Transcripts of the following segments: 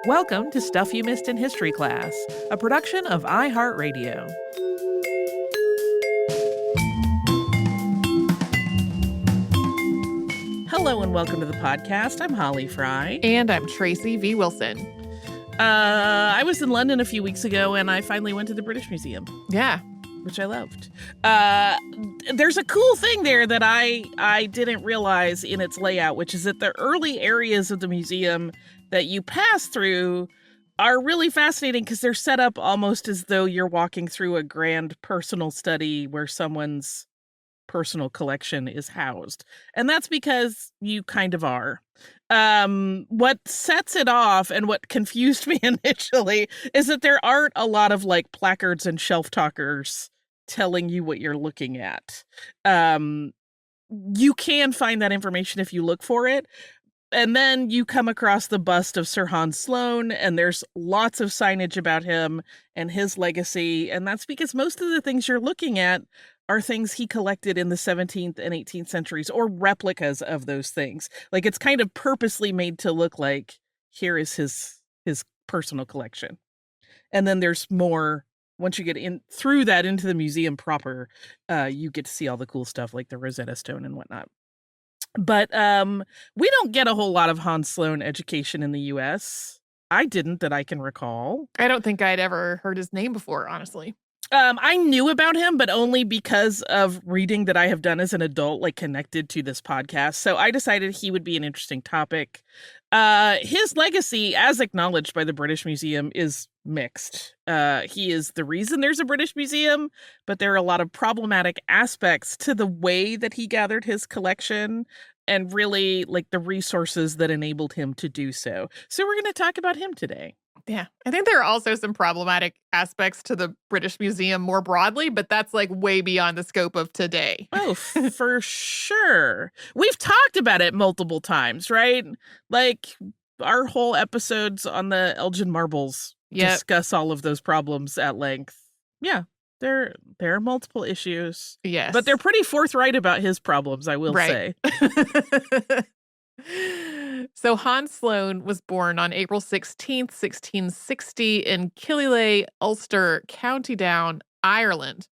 Welcome to Stuff You Missed in History Class, a production of iHeartRadio. Hello and welcome to the podcast. I'm Holly Fry. And I'm Tracy V. Wilson. I was in London a few weeks ago and I finally went to the British Museum. Yeah. Which I loved. There's a cool thing there that I didn't realize in its layout, which is that the early areas of the museum that you pass through are really fascinating because they're set up almost as though you're walking through a grand personal study where someone's personal collection is housed. And that's because you kind of are. What sets it off and what confused me initially is that there aren't a lot of like placards and shelf talkers telling you what you're looking at. You can find that information if you look for it. And then you come across the bust of Sir Hans Sloane, and there's lots of signage about him and his legacy. And that's because most of the things you're looking at are things he collected in the 17th and 18th centuries, or replicas of those things. Like, it's kind of purposely made to look like, here is his personal collection. And then there's more. Once you get in through that into the museum proper, you get to see all the cool stuff like the Rosetta Stone and whatnot. But we don't get a whole lot of Hans Sloane education in the U.S. I didn't, that I can recall. I don't think I'd ever heard his name before, honestly. I knew about him, but only because of reading that I have done as an adult, like connected to this podcast. So I decided he would be an interesting topic. His legacy, as acknowledged by the British Museum, is mixed. He is the reason there's a British Museum, but there are a lot of problematic aspects to the way that he gathered his collection and really like the resources that enabled him to do so. So we're going to talk about him today. Yeah. I think there are also some problematic aspects to the British Museum more broadly, but that's like way beyond the scope of today. Oh, for sure. We've talked about it multiple times, right? Like our whole episodes on the Elgin Marbles discuss all of those problems at length. Yeah, there are multiple issues. Yes. But they're pretty forthright about his problems, I will say. So Hans Sloane was born on April 16th, 1660 in Killyleagh, Ulster, County Down, Ireland.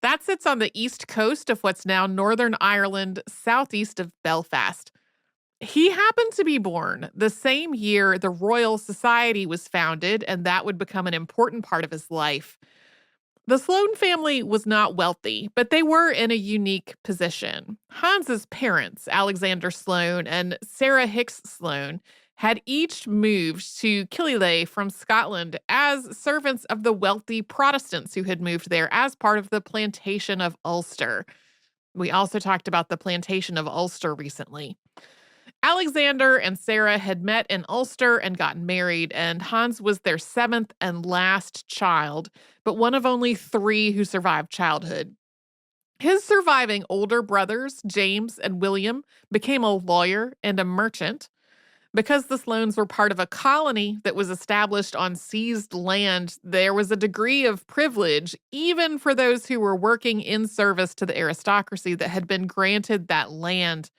That sits on the east coast of what's now Northern Ireland, southeast of Belfast. He happened to be born the same year the Royal Society was founded, and that would become an important part of his life. The Sloane family was not wealthy, but they were in a unique position. Hans's parents, Alexander Sloane and Sarah Hicks Sloane, had each moved to Killyleagh from Scotland as servants of the wealthy Protestants who had moved there as part of the plantation of Ulster. We also talked about the plantation of Ulster recently. Alexander and Sarah had met in Ulster and gotten married, and Hans was their seventh and last child, but one of only three who survived childhood. His surviving older brothers, James and William, became a lawyer and a merchant. Because the Sloanes were part of a colony that was established on seized land, there was a degree of privilege, even for those who were working in service to the aristocracy that had been granted that land.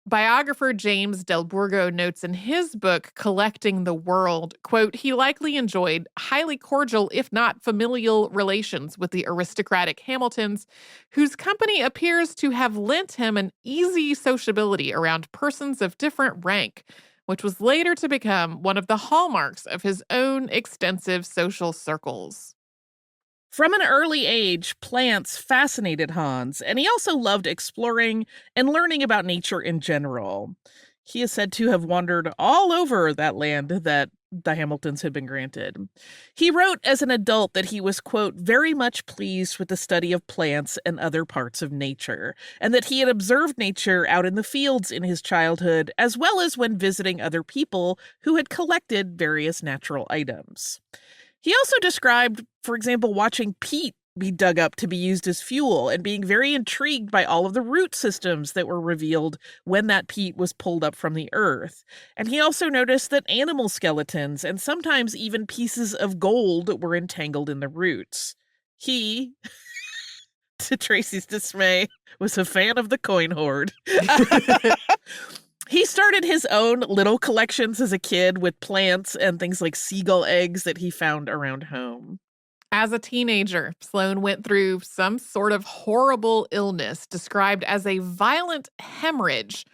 Biographer James Delbourgo notes in his book, Collecting the World, quote, he likely enjoyed highly cordial, if not familial, relations with the aristocratic Hamiltons, whose company appears to have lent him an easy sociability around persons of different rank, which was later to become one of the hallmarks of his own extensive social circles. From an early age, plants fascinated Hans, and he also loved exploring and learning about nature in general. He is said to have wandered all over that land that the Hamiltons had been granted. He wrote as an adult that he was, quote, very much pleased with the study of plants and other parts of nature, and that he had observed nature out in the fields in his childhood, as well as when visiting other people who had collected various natural items. He also described, for example, watching peat be dug up to be used as fuel and being very intrigued by all of the root systems that were revealed when that peat was pulled up from the earth. And he also noticed that animal skeletons and sometimes even pieces of gold were entangled in the roots. He, to Tracy's dismay, was a fan of the coin hoard. He started his own little collections as a kid with plants and things like seagull eggs that he found around home. As a teenager, Sloane went through some sort of horrible illness described as a violent hemorrhage.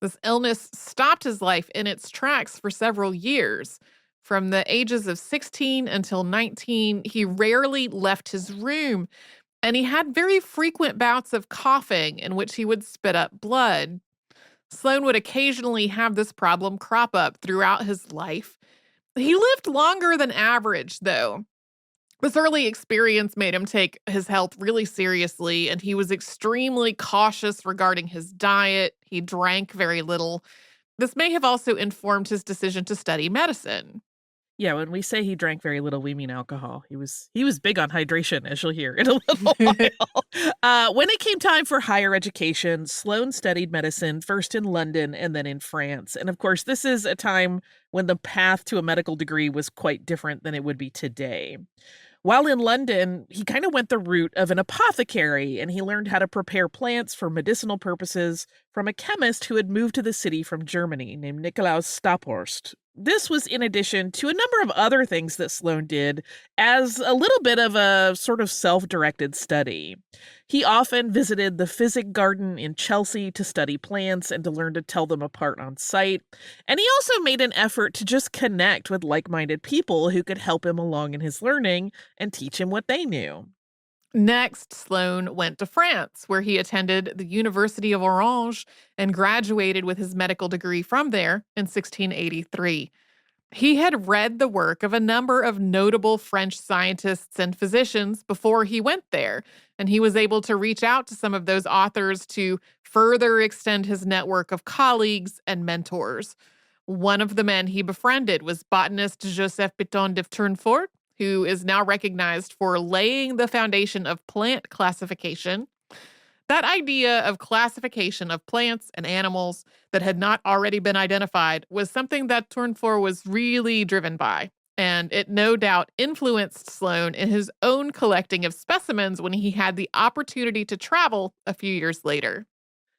This illness stopped his life in its tracks for several years. From the ages of 16 until 19, he rarely left his room, and he had very frequent bouts of coughing in which he would spit up blood. Sloane would occasionally have this problem crop up throughout his life. He lived longer than average, though. This early experience made him take his health really seriously, and he was extremely cautious regarding his diet. He drank very little. This may have also informed his decision to study medicine. Yeah, when we say he drank very little, we mean alcohol. He was big on hydration, as you'll hear in a little while. When it came time for higher education, Sloane studied medicine first in London and then in France. And of course, this is a time when the path to a medical degree was quite different than it would be today. While in London, he kind of went the route of an apothecary, and he learned how to prepare plants for medicinal purposes from a chemist who had moved to the city from Germany named Nikolaus Staphorst. This was in addition to a number of other things that Sloane did as a little bit of a sort of self-directed study. He often visited the Physic Garden in Chelsea to study plants and to learn to tell them apart on site. And he also made an effort to just connect with like-minded people who could help him along in his learning and teach him what they knew. Next, Sloane went to France, where he attended the University of Orange and graduated with his medical degree from there in 1683. He had read the work of a number of notable French scientists and physicians before he went there, and he was able to reach out to some of those authors to further extend his network of colleagues and mentors. One of the men he befriended was botanist Joseph Piton de Tournefort, who is now recognized for laying the foundation of plant classification. That idea of classification of plants and animals that had not already been identified was something that Tournefort was really driven by, and it no doubt influenced Sloane in his own collecting of specimens when he had the opportunity to travel a few years later.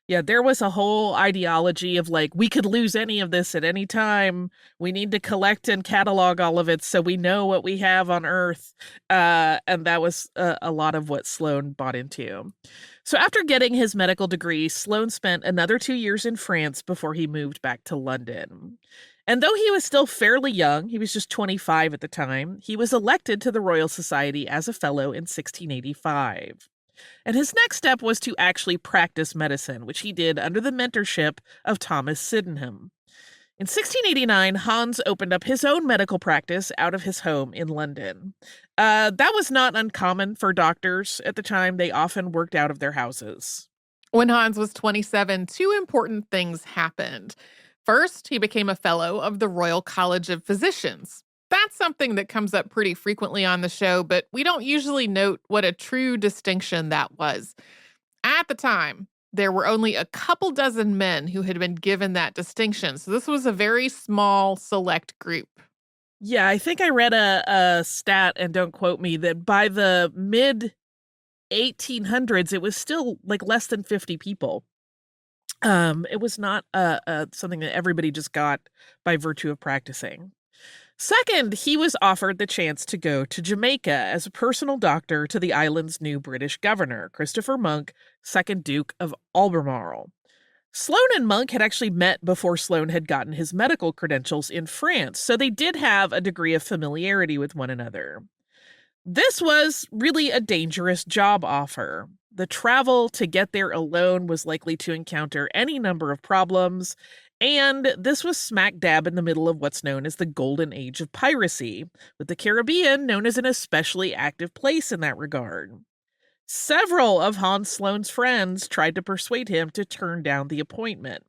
Yeah, there was a whole ideology of like, we could lose any of this at any time. We need to collect and catalog all of it so we know what we have on Earth. And that was a lot of what Sloane bought into. So after getting his medical degree, Sloane spent another 2 years in France before he moved back to London. And though he was still fairly young, he was just 25 at the time, he was elected to the Royal Society as a fellow in 1685. And his next step was to actually practice medicine, which he did under the mentorship of Thomas Sydenham. In 1689, Hans opened up his own medical practice out of his home in London. That was not uncommon for doctors at the time. They often worked out of their houses. When Hans was 27, two important things happened. First, he became a fellow of the Royal College of Physicians. That's something that comes up pretty frequently on the show, but we don't usually note what a true distinction that was. At the time, there were only a couple dozen men who had been given that distinction, so this was a very small, select group. Yeah, I think I read a stat, and don't quote me, that by the mid 1800s, it was still like less than 50 people. It was not something that everybody just got by virtue of practicing. Second, he was offered the chance to go to Jamaica as a personal doctor to the island's new British governor, Christopher Monk, 2nd Duke of Albemarle. Sloane and Monk had actually met before Sloane had gotten his medical credentials in France, so they did have a degree of familiarity with one another. This was really a dangerous job offer. The travel to get there alone was likely to encounter any number of problems, and this was smack dab in the middle of what's known as the golden age of piracy, with the Caribbean known as an especially active place in that regard. Several of Hans Sloane's friends tried to persuade him to turn down the appointment,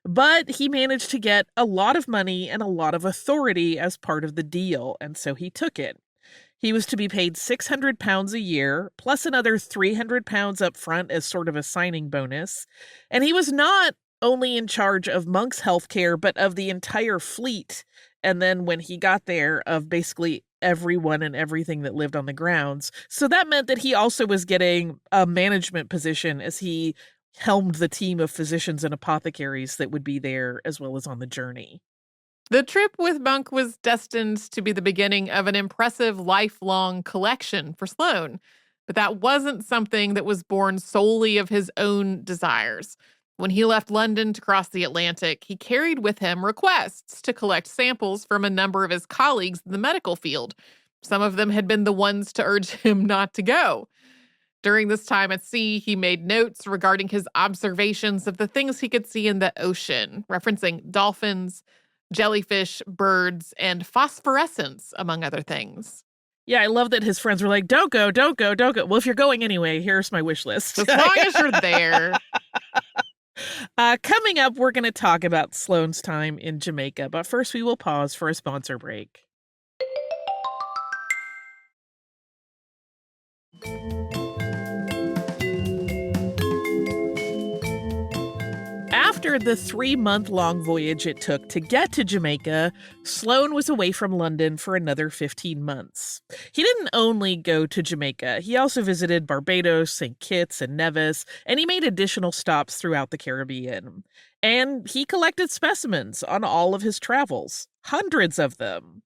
but he managed to get a lot of money and a lot of authority as part of the deal, and so he took it. He was to be paid £600 a year, plus another £300 up front as sort of a signing bonus. And he was not only in charge of Monk's healthcare, but of the entire fleet. And then when he got there, of basically everyone and everything that lived on the grounds. So that meant that he also was getting a management position as he helmed the team of physicians and apothecaries that would be there as well as on the journey. The trip with Monk was destined to be the beginning of an impressive lifelong collection for Sloane, but that wasn't something that was born solely of his own desires. When he left London to cross the Atlantic, he carried with him requests to collect samples from a number of his colleagues in the medical field. Some of them had been the ones to urge him not to go. During this time at sea, he made notes regarding his observations of the things he could see in the ocean, referencing dolphins, jellyfish, birds, and phosphorescence, among other things. Yeah, I love that his friends were like, don't go, don't go, don't go. Well, if you're going anyway, here's my wish list. As long as you're there. Coming up, we're going to talk about Sloane's time in Jamaica, but first we will pause for a sponsor break. After the 3-month-long voyage it took to get to Jamaica, Sloane was away from London for another 15 months. He didn't only go to Jamaica, he also visited Barbados, St. Kitts, and Nevis, and he made additional stops throughout the Caribbean. And he collected specimens on all of his travels, hundreds of them.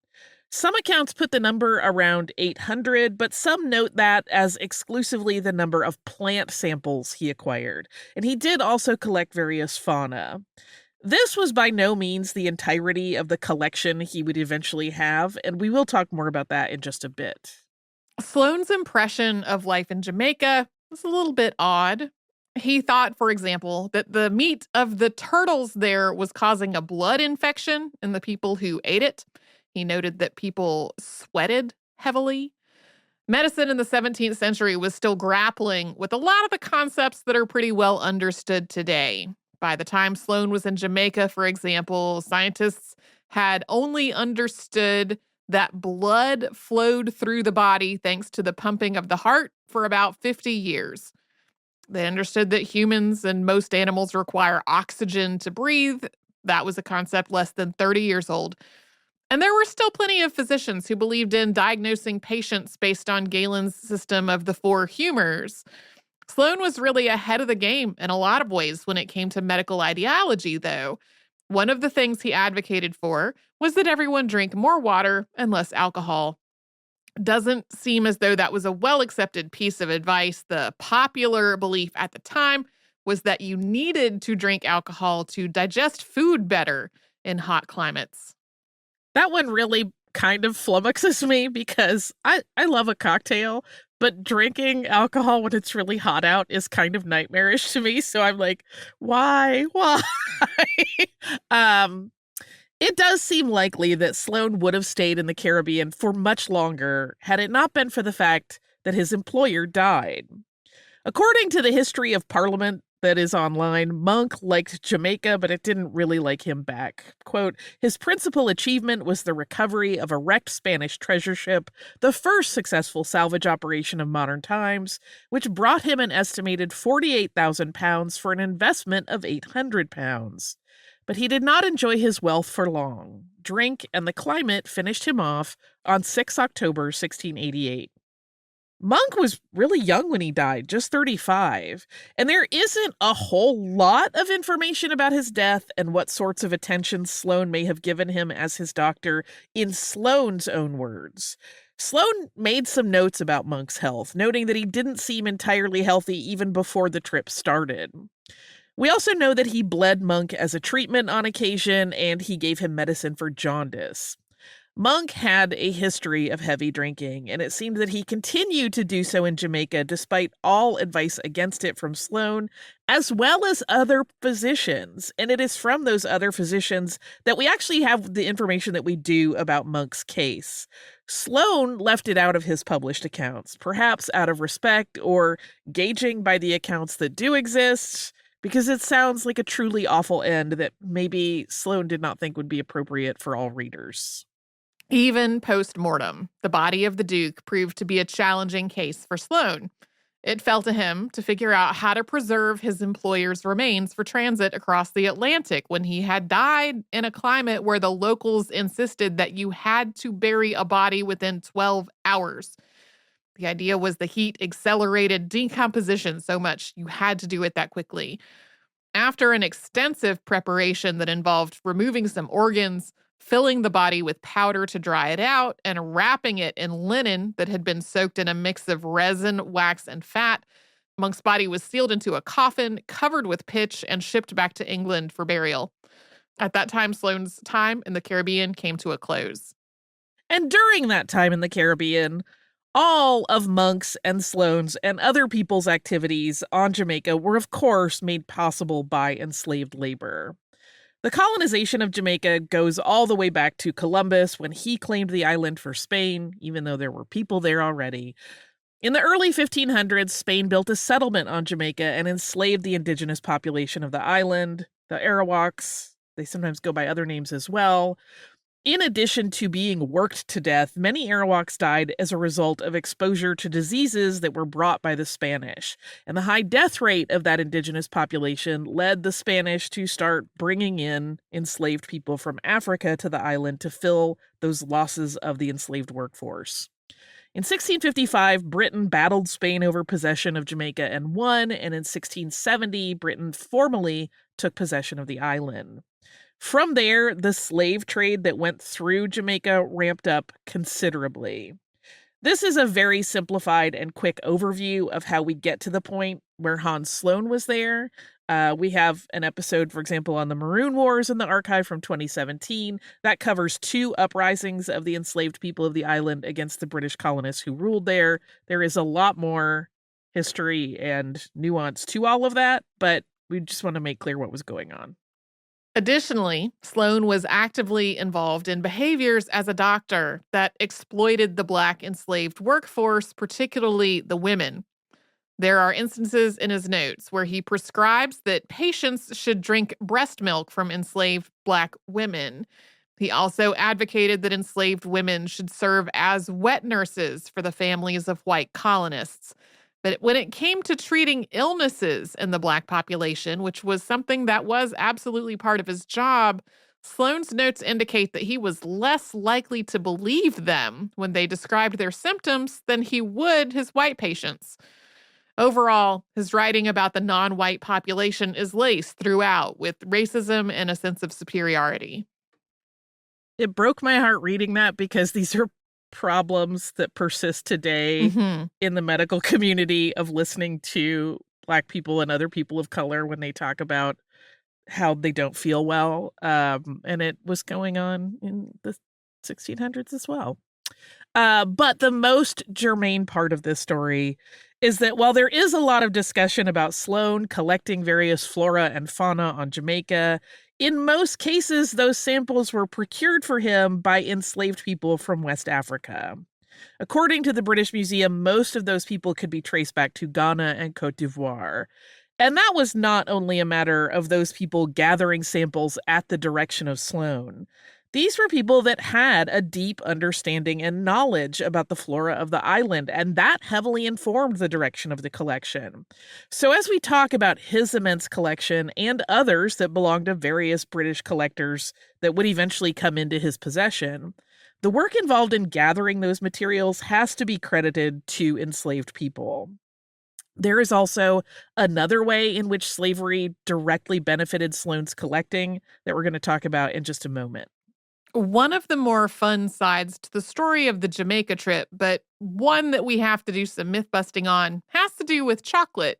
Some accounts put the number around 800, but some note that as exclusively the number of plant samples he acquired. And he did also collect various fauna. This was by no means the entirety of the collection he would eventually have, and we will talk more about that in just a bit. Sloane's impression of life in Jamaica was a little bit odd. He thought, for example, that the meat of the turtles there was causing a blood infection in the people who ate it. He noted that people sweated heavily. Medicine in the 17th century was still grappling with a lot of the concepts that are pretty well understood today. By the time Sloane was in Jamaica, for example, scientists had only understood that blood flowed through the body thanks to the pumping of the heart for about 50 years. They understood that humans and most animals require oxygen to breathe. That was a concept less than 30 years old. And there were still plenty of physicians who believed in diagnosing patients based on Galen's system of the 4 humors. Sloane was really ahead of the game in a lot of ways when it came to medical ideology, though. One of the things he advocated for was that everyone drink more water and less alcohol. Doesn't seem as though that was a well-accepted piece of advice. The popular belief at the time was that you needed to drink alcohol to digest food better in hot climates. That one really kind of flummoxes me because I love a cocktail, but drinking alcohol when it's really hot out is kind of nightmarish to me. So I'm like, why? It does seem likely that Sloane would have stayed in the Caribbean for much longer had it not been for the fact that his employer died. According to the history of Parliament that is online, Monk liked Jamaica, but it didn't really like him back. Quote, his principal achievement was the recovery of a wrecked Spanish treasure ship, the first successful salvage operation of modern times, which brought him an estimated £48,000 for an investment of £800. But he did not enjoy his wealth for long. Drink and the climate finished him off on 6 October 1688. Monk was really young when he died, just 35, and there isn't a whole lot of information about his death and what sorts of attention Sloane may have given him as his doctor in Sloane's own words. Sloane made some notes about Monk's health, noting that he didn't seem entirely healthy even before the trip started. We also know that he bled Monk as a treatment on occasion, and he gave him medicine for jaundice. Monk had a history of heavy drinking, and it seemed that he continued to do so in Jamaica despite all advice against it from Sloane, as well as other physicians. And it is from those other physicians that we actually have the information that we do about Monk's case. Sloane left it out of his published accounts, perhaps out of respect or gauging by the accounts that do exist, because it sounds like a truly awful end that maybe Sloane did not think would be appropriate for all readers. Even post-mortem, the body of the Duke proved to be a challenging case for Sloane. It fell to him to figure out how to preserve his employer's remains for transit across the Atlantic when he had died in a climate where the locals insisted that you had to bury a body within 12 hours. The idea was the heat accelerated decomposition so much you had to do it that quickly. After an extensive preparation that involved removing some organs, filling the body with powder to dry it out, and wrapping it in linen that had been soaked in a mix of resin, wax, and fat, Monk's body was sealed into a coffin, covered with pitch, and shipped back to England for burial. At that time, Sloane's time in the Caribbean came to a close. And during that time in the Caribbean, all of Monk's and Sloane's and other people's activities on Jamaica were, of course, made possible by enslaved labor. The colonization of Jamaica goes all the way back to Columbus when he claimed the island for Spain, even though there were people there already. In the early 1500s, Spain built a settlement on Jamaica and enslaved the indigenous population of the island, the Arawaks. They sometimes go by other names as well. In addition to being worked to death, many Arawaks died as a result of exposure to diseases that were brought by the Spanish. And the high death rate of that indigenous population led the Spanish to start bringing in enslaved people from Africa to the island to fill those losses of the enslaved workforce. In 1655, Britain battled Spain over possession of Jamaica and won, and in 1670, Britain formally took possession of the island. From there, the slave trade that went through Jamaica ramped up considerably. This is a very simplified and quick overview of how we get to the point where Hans Sloane was there. We have an episode, for example, on the Maroon Wars in the archive from 2017 that covers 2 uprisings of the enslaved people of the island against the British colonists who ruled there. There is a lot more history and nuance to all of that, but we just want to make clear what was going on. Additionally, Sloane was actively involved in behaviors as a doctor that exploited the Black enslaved workforce, particularly the women. There are instances in his notes where he prescribes that patients should drink breast milk from enslaved Black women. He also advocated that enslaved women should serve as wet nurses for the families of white colonists. But when it came to treating illnesses in the Black population, which was something that was absolutely part of his job, Sloane's notes indicate that he was less likely to believe them when they described their symptoms than he would his white patients. Overall, his writing about the non-white population is laced throughout with racism and a sense of superiority. It broke my heart reading that because these are problems that persist today in the medical community of listening to Black people and other people of color when they talk about how they don't feel well. And it was going on in the 1600s as well. But the most germane part of this story is that while there is a lot of discussion about Sloane collecting various flora and fauna on Jamaica, in most cases, those samples were procured for him by enslaved people from West Africa. According to the British Museum, most of those people could be traced back to Ghana and Cote d'Ivoire. And that was not only a matter of those people gathering samples at the direction of Sloane. These were people that had a deep understanding and knowledge about the flora of the island, and that heavily informed the direction of the collection. So as we talk about his immense collection and others that belonged to various British collectors that would eventually come into his possession, the work involved in gathering those materials has to be credited to enslaved people. There is also another way in which slavery directly benefited Sloane's collecting that we're going to talk about in just a moment. One of the more fun sides to the story of the Jamaica trip, but one that we have to do some myth busting on, has to do with chocolate.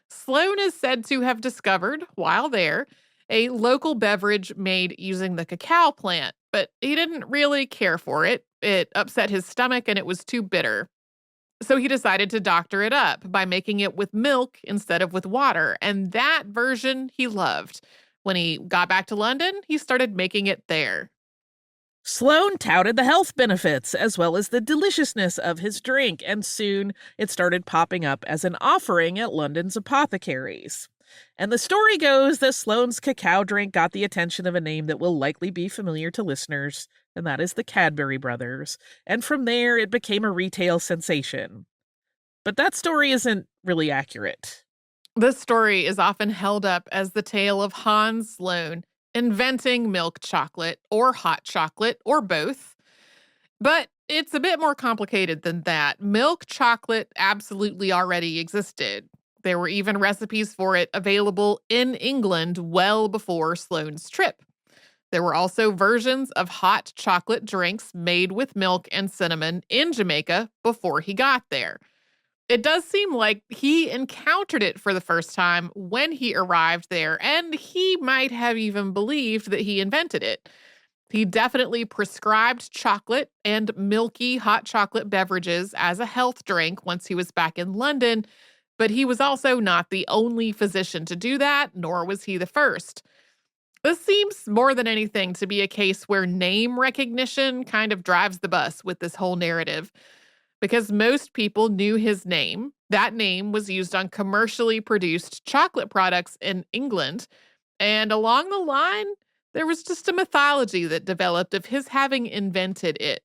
Sloane is said to have discovered, while there, a local beverage made using the cacao plant, but he didn't really care for it. It upset his stomach and it was too bitter. So he decided to doctor it up by making it with milk instead of with water, and that version he loved. When he got back to London, he started making it there. Sloane touted the health benefits as well as the deliciousness of his drink, and soon it started popping up as an offering at London's apothecaries. And the story goes that Sloane's cacao drink got the attention of a name that will likely be familiar to listeners, and that is the Cadbury Brothers. And from there, it became a retail sensation. But that story isn't really accurate. This story is often held up as the tale of Hans Sloane inventing milk chocolate or hot chocolate or both. But It's a bit more complicated than that. Milk chocolate absolutely already existed. There were even recipes for it available in England well before Sloane's trip. There were also versions of hot chocolate drinks made with milk and cinnamon in Jamaica before he got there. It does seem like he encountered it for the first time when he arrived there, and he might have even believed that he invented it. He definitely prescribed chocolate and milky hot chocolate beverages as a health drink once he was back in London, but he was also not the only physician to do that, nor was he the first. This seems more than anything to be a case where name recognition kind of drives the bus with this whole narrative. Because most people knew his name, that name was used on commercially produced chocolate products in England. And along the line, there was just a mythology that developed of his having invented it.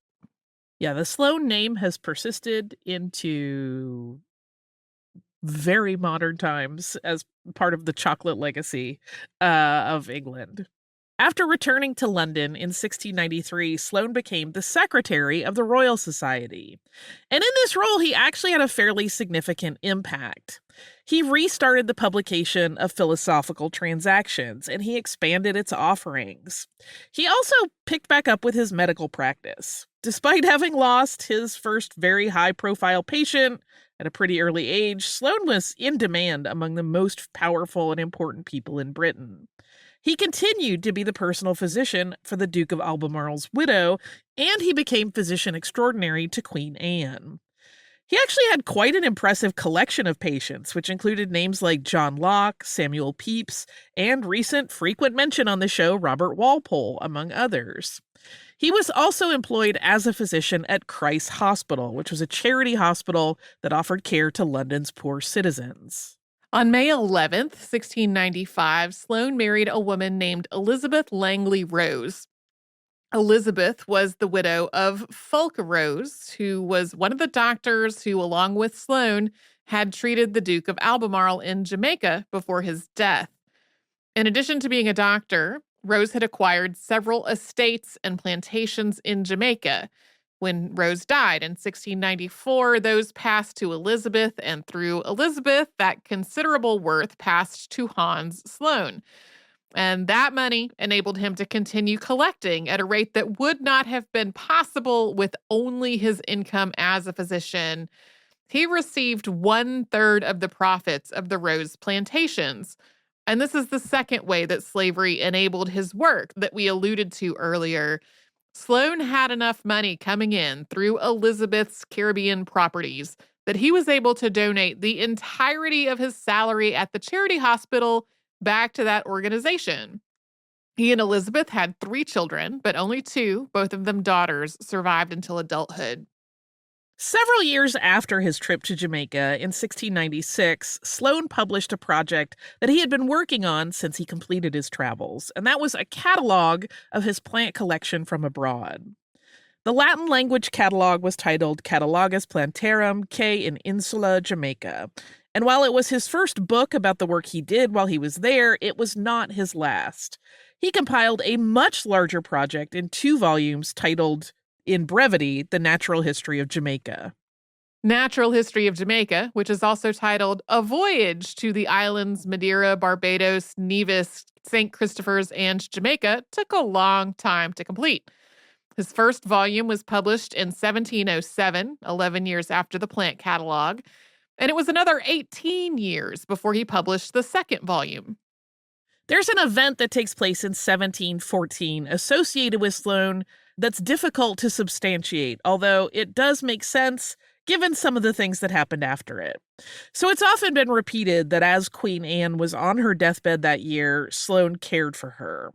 Yeah, the Sloane name has persisted into very modern times as part of the chocolate legacy of England. After returning to London in 1693, Sloane became the secretary of the Royal Society. And in this role, he actually had a fairly significant impact. He restarted the publication of Philosophical Transactions, and he expanded its offerings. He also picked back up with his medical practice. Despite having lost his first very high-profile patient at a pretty early age, Sloane was in demand among the most powerful and important people in Britain. He continued to be the personal physician for the Duke of Albemarle's widow, and he became physician extraordinary to Queen Anne. He actually had quite an impressive collection of patients, which included names like John Locke, Samuel Pepys, and recent frequent mention on the show Robert Walpole, among others. He was also employed as a physician at Christ's Hospital, which was a charity hospital that offered care to London's poor citizens. On May 11th, 1695, Sloane married a woman named Elizabeth Langley Rose. Elizabeth was the widow of Fulk Rose, who was one of the doctors who, along with Sloane, had treated the Duke of Albemarle in Jamaica before his death. In addition to being a doctor, Rose had acquired several estates and plantations in Jamaica. When Rose died in 1694, those passed to Elizabeth, and through Elizabeth, that considerable worth passed to Hans Sloane. And that money enabled him to continue collecting at a rate that would not have been possible with only his income as a physician. He received 1/3 of the profits of the Rose plantations. And this is the second way that slavery enabled his work that we alluded to earlier. Sloane had enough money coming in through Elizabeth's Caribbean properties that he was able to donate the entirety of his salary at the charity hospital back to that organization. He and Elizabeth had 3 children, but only 2, both of them daughters, survived until adulthood. Several years after his trip to Jamaica in 1696, Sloane published a project that he had been working on since he completed his travels, and that was a catalog of his plant collection from abroad. The Latin language catalog was titled Catalogus Plantarum que in Insula Jamaica, and while it was his first book about the work he did while he was there, it was not his last. He compiled a much larger project in 2 volumes titled, in brevity, The Natural History of Jamaica. Natural History of Jamaica, which is also titled A Voyage to the Islands Madeira, Barbados, Nevis, St. Christopher's, and Jamaica, took a long time to complete. His first volume was published in 1707, 11 years after the plant catalog, and it was another 18 years before he published the second volume. There's an event that takes place in 1714 associated with Sloane that's difficult to substantiate, although it does make sense given some of the things that happened after it. So it's often been repeated that as Queen Anne was on her deathbed that year, Sloane cared for her.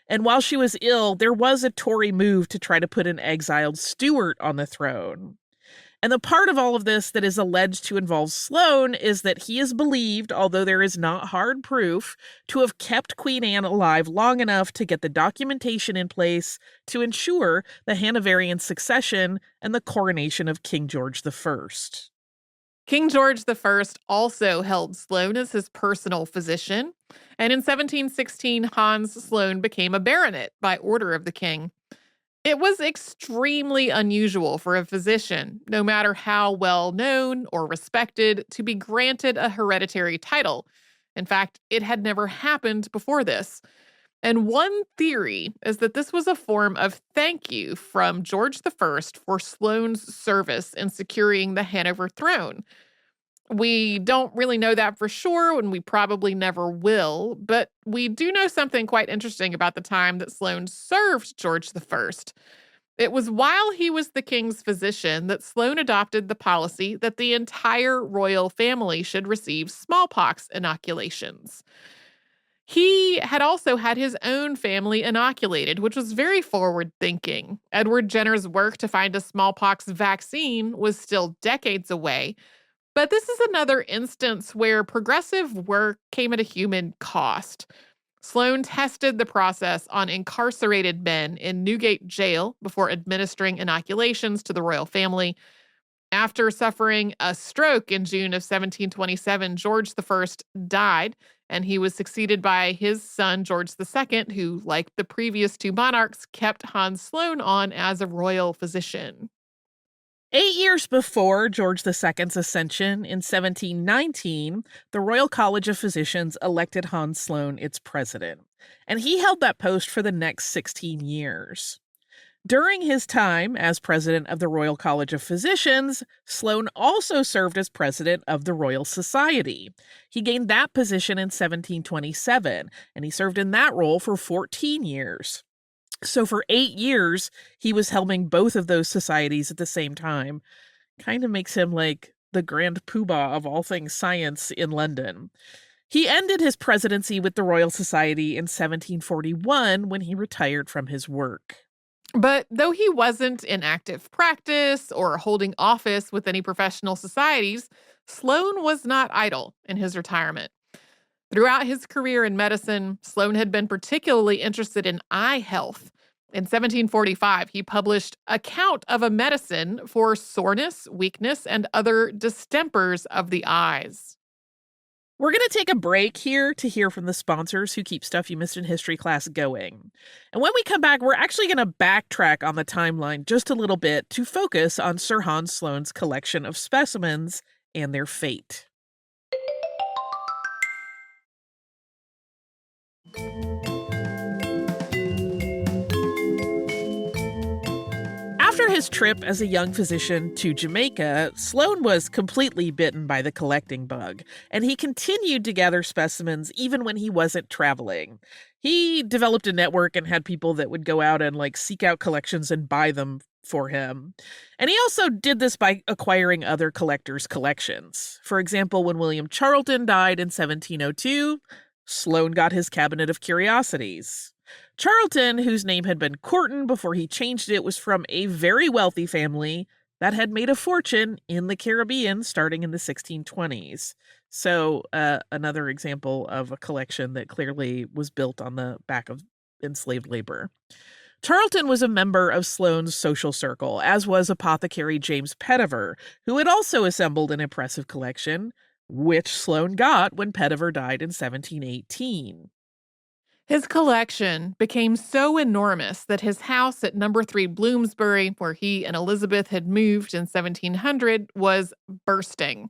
And while she was ill, there was a Tory move to try to put an exiled Stuart on the throne. And the part of all of this that is alleged to involve Sloane is that he is believed, although there is not hard proof, to have kept Queen Anne alive long enough to get the documentation in place to ensure the Hanoverian succession and the coronation of King George I. King George I also held Sloane as his personal physician, and in 1716, Hans Sloane became a baronet by order of the king. It was extremely unusual for a physician, no matter how well known or respected, to be granted a hereditary title. In fact, it had never happened before this. And one theory is that this was a form of thank you from George I for Sloane's service in securing the Hanover throne. We don't really know that for sure, and we probably never will, but we do know something quite interesting about the time that Sloane served George I. It was while he was the king's physician that Sloane adopted the policy that the entire royal family should receive smallpox inoculations. He had also had his own family inoculated, which was very forward thinking. Edward Jenner's work to find a smallpox vaccine was still decades away, but this is another instance where progressive work came at a human cost. Sloane tested the process on incarcerated men in Newgate Jail before administering inoculations to the royal family. After suffering a stroke in June of 1727, George I died, and he was succeeded by his son, George II, who, like the previous two monarchs, kept Hans Sloane on as a royal physician. 8 years before George II's ascension in 1719, the Royal College of Physicians elected Hans Sloane its president, and he held that post for the next 16 years. During his time as president of the Royal College of Physicians, Sloane also served as president of the Royal Society. He gained that position in 1727, and he served in that role for 14 years. So for 8 years, he was helming both of those societies at the same time. Kind of makes him like the grand poobah of all things science in London. He ended his presidency with the Royal Society in 1741 when he retired from his work. But though he wasn't in active practice or holding office with any professional societies, Sloane was not idle in his retirement. Throughout his career in medicine, Sloane had been particularly interested in eye health. In 1745, he published Account of a Medicine for Soreness, Weakness, and Other Distempers of the Eyes. We're going to take a break here to hear from the sponsors who keep Stuff You Missed in History class going. And when we come back, we're actually going to backtrack on the timeline just a little bit to focus on Sir Hans Sloane's collection of specimens and their fate. After his trip as a young physician to Jamaica, Sloane was completely bitten by the collecting bug, and he continued to gather specimens even when he wasn't traveling. He developed a network and had people that would go out and seek out collections and buy them for him. And he also did this by acquiring other collectors' collections. For example, when William Charlton died in 1702, Sloane got his cabinet of curiosities. Charlton, whose name had been Corton before he changed it, was from a very wealthy family that had made a fortune in the Caribbean starting in the 1620s. So another example of a collection that clearly was built on the back of enslaved labor. Charlton was a member of Sloane's social circle, as was apothecary James Petiver, who had also assembled an impressive collection, which Sloane got when Petiver died in 1718. His collection became so enormous that his house at number 3 Bloomsbury, where he and Elizabeth had moved in 1700, was bursting.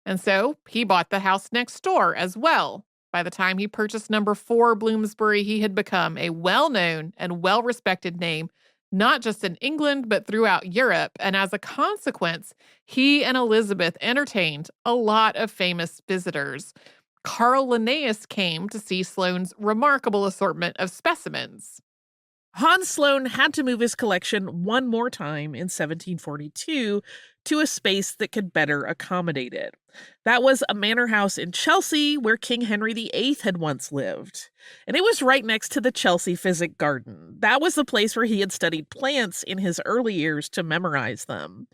And so he bought the house next door as well. By the time he purchased number 4 Bloomsbury, he had become a well-known and well-respected name, not just in England, but throughout Europe. And as a consequence, he and Elizabeth entertained a lot of famous visitors. Carl Linnaeus came to see Sloane's remarkable assortment of specimens. Hans Sloane had to move his collection one more time in 1742 to a space that could better accommodate it. That was a manor house in Chelsea where King Henry VIII had once lived. And it was right next to the Chelsea Physic Garden. That was the place where he had studied plants in his early years to memorize them.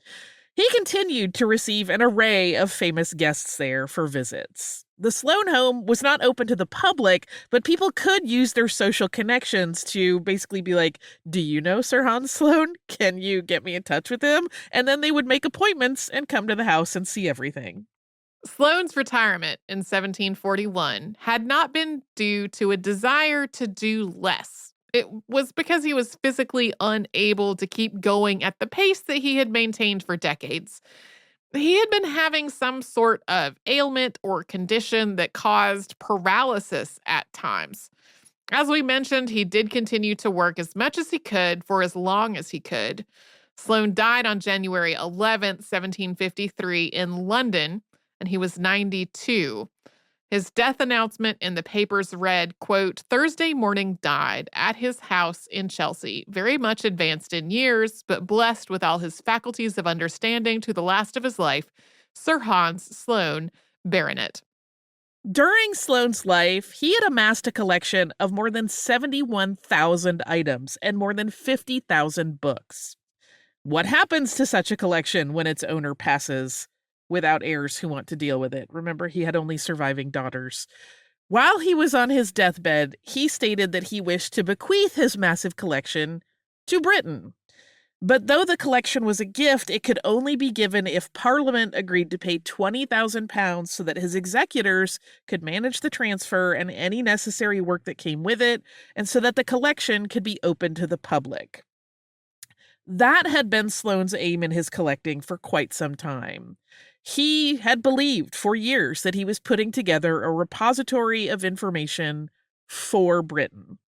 He continued to receive an array of famous guests there for visits. The Sloane home was not open to the public, but people could use their social connections to basically be like, do you know Sir Hans Sloane? Can you get me in touch with him? And then they would make appointments and come to the house and see everything. Sloane's retirement in 1741 had not been due to a desire to do less. It was because he was physically unable to keep going at the pace that he had maintained for decades. He had been having some sort of ailment or condition that caused paralysis at times. As we mentioned, he did continue to work as much as he could for as long as he could. Sloane died on January 11th, 1753, in London, and he was 92. His death announcement in the papers read, quote, "Thursday morning died at his house in Chelsea, very much advanced in years, but blessed with all his faculties of understanding to the last of his life, Sir Hans Sloane, Baronet." During Sloane's life, he had amassed a collection of more than 71,000 items and more than 50,000 books. What happens to such a collection when its owner passes without heirs who want to deal with it? Remember, he had only surviving daughters. While he was on his deathbed, he stated that he wished to bequeath his massive collection to Britain. But though the collection was a gift, it could only be given if Parliament agreed to pay £20,000 so that his executors could manage the transfer and any necessary work that came with it, and so that the collection could be open to the public. That had been Sloane's aim in his collecting for quite some time. He had believed for years that he was putting together a repository of information for Britain.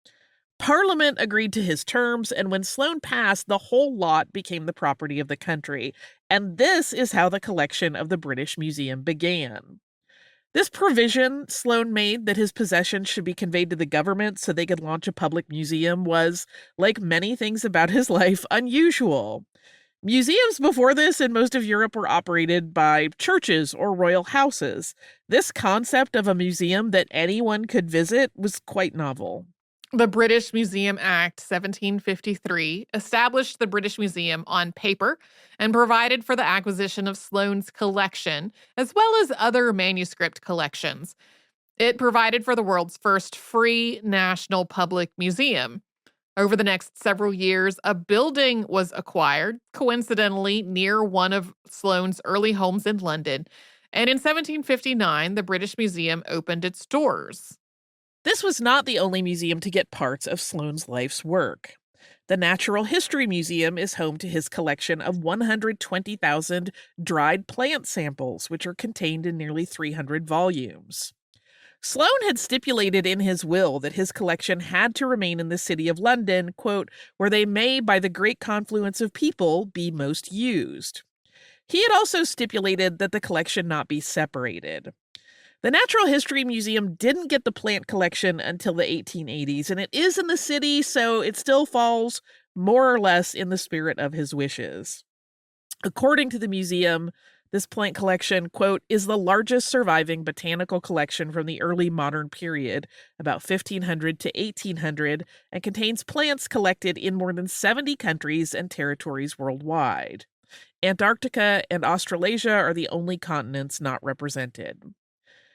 Parliament agreed to his terms, and when Sloane passed, the whole lot became the property of the country. And this is how the collection of the British Museum began. This provision Sloane made that his possessions should be conveyed to the government so they could launch a public museum was, like many things about his life, unusual. Museums before this in most of Europe were operated by churches or royal houses. This concept of a museum that anyone could visit was quite novel. The British Museum Act 1753 established the British Museum on paper and provided for the acquisition of Sloane's collection, as well as other manuscript collections. It provided for the world's first free national public museum. Over the next several years, a building was acquired, coincidentally near one of Sloane's early homes in London, and in 1759, the British Museum opened its doors. This was not the only museum to get parts of Sloane's life's work. The Natural History Museum is home to his collection of 120,000 dried plant samples, which are contained in nearly 300 volumes. Sloane had stipulated in his will that his collection had to remain in the city of London, quote, "where they may, by the great confluence of people, be most used." He had also stipulated that the collection not be separated. The Natural History Museum didn't get the plant collection until the 1880s, and it is in the city, so it still falls more or less in the spirit of his wishes. According to the museum, this plant collection, quote, "is the largest surviving botanical collection from the early modern period, about 1500 to 1800, and contains plants collected in more than 70 countries and territories worldwide. Antarctica and Australasia are the only continents not represented."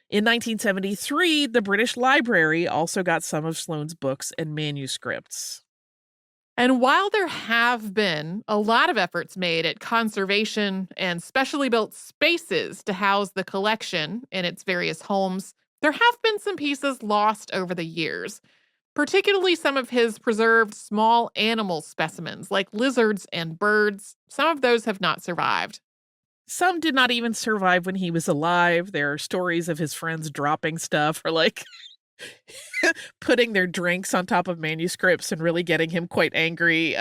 In 1973, the British Library also got some of Sloane's books and manuscripts. And while there have been a lot of efforts made at conservation and specially built spaces to house the collection in its various homes, there have been some pieces lost over the years, particularly some of his preserved small animal specimens like lizards and birds. Some of those have not survived. Some did not even survive when he was alive. There are stories of his friends dropping stuff or like putting their drinks on top of manuscripts and really getting him quite angry.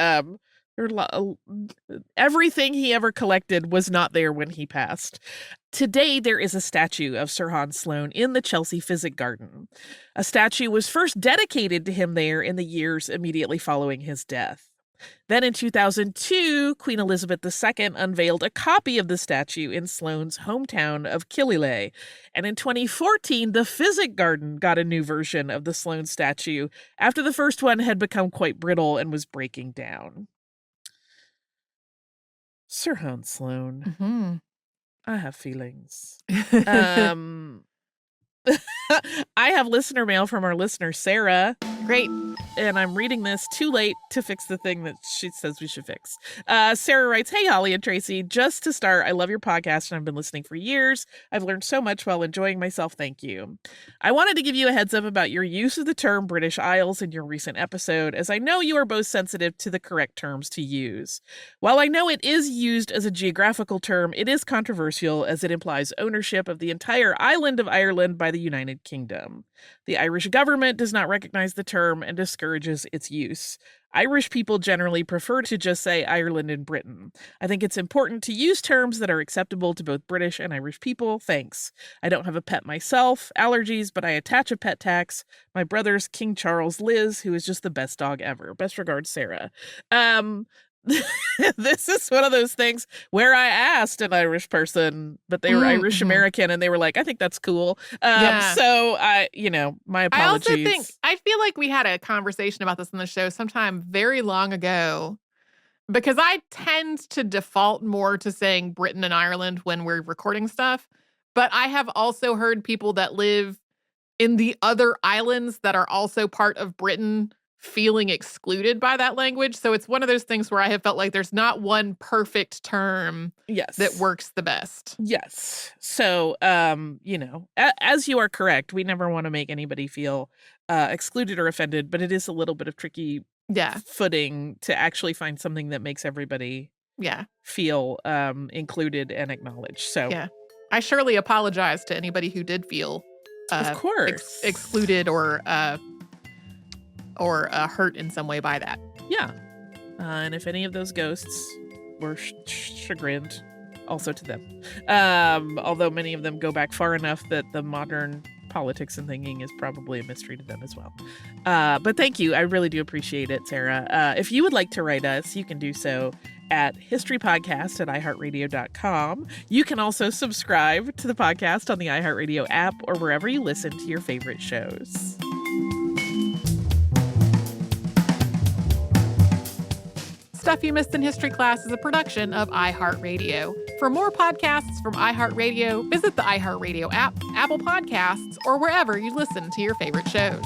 Everything he ever collected was not there when he passed. Today, there is a statue of Sir Hans Sloane in the Chelsea Physic Garden. A statue was first dedicated to him there in the years immediately following his death. Then in 2002, Queen Elizabeth II unveiled a copy of the statue in Sloane's hometown of Killyleagh. And in 2014, the Physic Garden got a new version of the Sloane statue after the first one had become quite brittle and was breaking down. Sir Hans Sloane. Mm-hmm. I have feelings. I have listener mail from our listener, Sarah. Great. and I'm reading this too late to fix the thing that she says we should fix. Sarah writes, "Hey, Holly and Tracy, just to start, I love your podcast and I've been listening for years. I've learned so much while enjoying myself. Thank you. I wanted to give you a heads up about your use of the term British Isles in your recent episode, as I know you are both sensitive to the correct terms to use. While I know it is used as a geographical term, it is controversial as it implies ownership of the entire island of Ireland by the United Kingdom. The Irish government does not recognize the term and discourages its use. Irish people generally prefer to just say Ireland and Britain. I think it's important to use terms that are acceptable to both British and Irish people. Thanks. I don't have a pet myself, allergies, but I attach a pet tax. My brother's King Charles Liz, who is just the best dog ever. Best regards, Sarah." This is one of those things where I asked an Irish person, but they were Irish American, and they were like, "I think that's cool." So my apologies. I feel like we had a conversation about this on the show sometime very long ago, because I tend to default more to saying Britain and Ireland when we're recording stuff. But I have also heard people that live in the other islands that are also part of Britain feeling excluded by that language. So it's one of those things where I have felt like there's not one perfect term that works the best. Yes. So, as you are correct, we never want to make anybody feel excluded or offended, but it is a little bit of tricky footing to actually find something that makes everybody feel included and acknowledged. So I surely apologize to anybody who did feel of course excluded or hurt in some way by that. Yeah. And if any of those ghosts were chagrined, also to them. Although many of them go back far enough that the modern politics and thinking is probably a mystery to them as well. But thank you. I really do appreciate it, Sarah. If you would like to write us, you can do so at historypodcast@iheartradio.com. You can also subscribe to the podcast on the iHeartRadio app or wherever you listen to your favorite shows. Stuff You Missed in History Class is a production of iHeartRadio. For more podcasts from iHeartRadio, visit the iHeartRadio app, Apple Podcasts, or wherever you listen to your favorite shows.